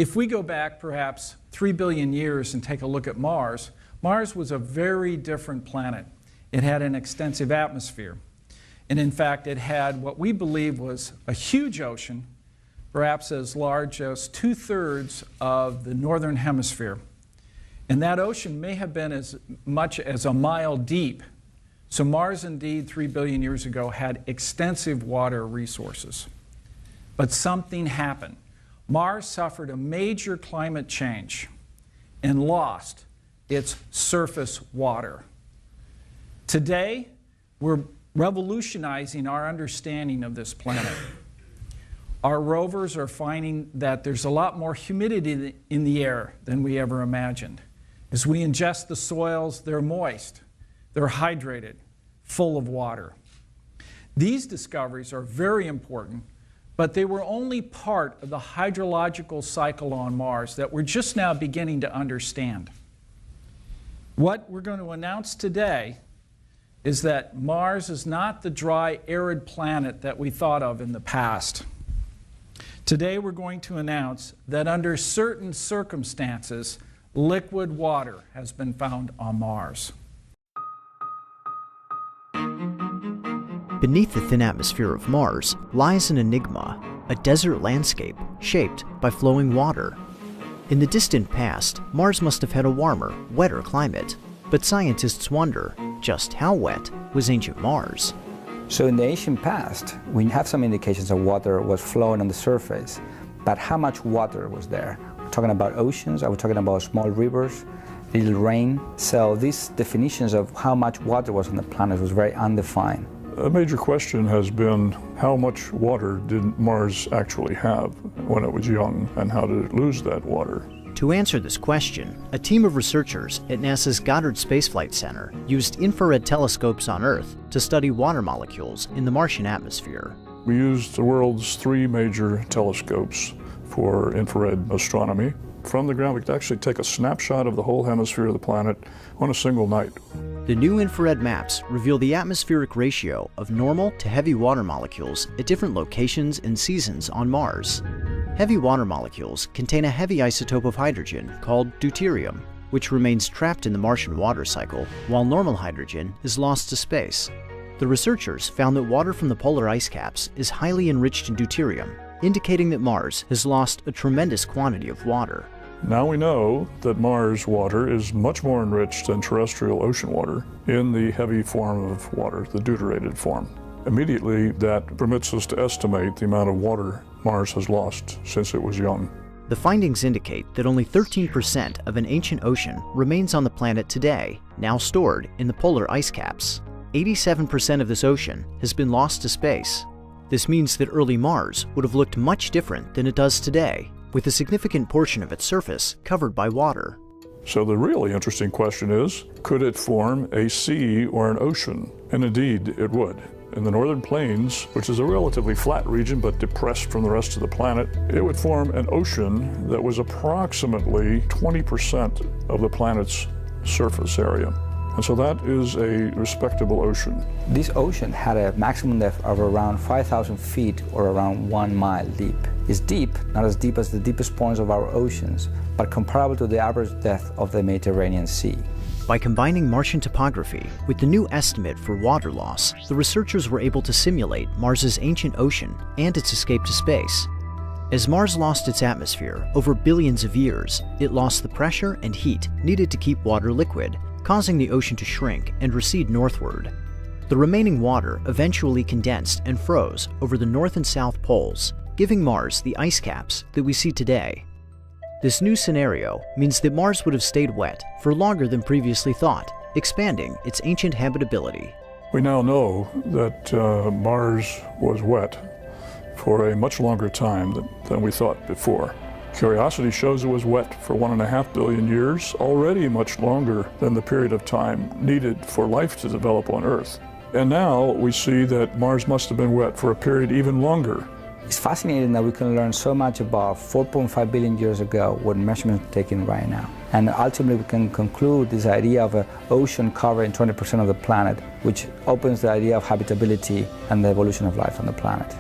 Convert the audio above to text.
If we go back perhaps 3 billion years and take a look at Mars, Mars was a very different planet. It had an extensive atmosphere. And in fact, it had what we believe was a huge ocean, perhaps as large as 2/3 of the northern hemisphere. And that ocean may have been as much as a mile deep. So Mars indeed 3 billion years ago had extensive water resources. But something happened. Mars suffered a major climate change and lost its surface water. Today, we're revolutionizing our understanding of this planet. Our rovers are finding that there's a lot more humidity in the air than we ever imagined. As we ingest the soils, they're moist, they're hydrated, full of water. These discoveries are very important, but they were only part of the hydrological cycle on Mars that we're just now beginning to understand. What we're going to announce today is that Mars is not the dry, arid planet that we thought of in the past. Today we're going to announce that under certain circumstances, liquid water has been found on Mars. Beneath the thin atmosphere of Mars lies an enigma, a desert landscape shaped by flowing water. In the distant past, Mars must have had a warmer, wetter climate, but scientists wonder just how wet was ancient Mars. So in the ancient past, we have some indications that water was flowing on the surface, but how much water was there? We're talking about oceans, are we talking about small rivers, little rain? So these definitions of how much water was on the planet was very undefined. A major question has been how much water did Mars actually have when it was young, and how did it lose that water? To answer this question, a team of researchers at NASA's Goddard Space Flight Center used infrared telescopes on Earth to study water molecules in the Martian atmosphere. We used the world's 3 major telescopes for infrared astronomy. From the ground, we could actually take a snapshot of the whole hemisphere of the planet on a single night. The new infrared maps reveal the atmospheric ratio of normal to heavy water molecules at different locations and seasons on Mars. Heavy water molecules contain a heavy isotope of hydrogen called deuterium, which remains trapped in the Martian water cycle while normal hydrogen is lost to space. The researchers found that water from the polar ice caps is highly enriched in deuterium, indicating that Mars has lost a tremendous quantity of water. Now we know that Mars water is much more enriched than terrestrial ocean water in the heavy form of water, the deuterated form. Immediately, that permits us to estimate the amount of water Mars has lost since it was young. The findings indicate that only 13% of an ancient ocean remains on the planet today, now stored in the polar ice caps. 87% of this ocean has been lost to space. This means that early Mars would have looked much different than it does today, with a significant portion of its surface covered by water. So the really interesting question is, could it form a sea or an ocean? And indeed, it would. In the northern plains, which is a relatively flat region but depressed from the rest of the planet, it would form an ocean that was approximately 20% of the planet's surface area. And so that is a respectable ocean. This ocean had a maximum depth of around 5,000 feet or around 1 mile deep. It's deep, not as deep as the deepest points of our oceans, but comparable to the average depth of the Mediterranean Sea. By combining Martian topography with the new estimate for water loss, the researchers were able to simulate Mars's ancient ocean and its escape to space. As Mars lost its atmosphere over billions of years, it lost the pressure and heat needed to keep water liquid, causing the ocean to shrink and recede northward. The remaining water eventually condensed and froze over the north and south poles, giving Mars the ice caps that we see today. This new scenario means that Mars would have stayed wet for longer than previously thought, expanding its ancient habitability. We now know that Mars was wet for a much longer time than we thought before. Curiosity shows it was wet for 1.5 billion years, already much longer than the period of time needed for life to develop on Earth. And now we see that Mars must have been wet for a period even longer. It's fascinating that we can learn so much about 4.5 billion years ago what measurements are taken right now. And ultimately we can conclude this idea of an ocean covering 20% of the planet, which opens the idea of habitability and the evolution of life on the planet.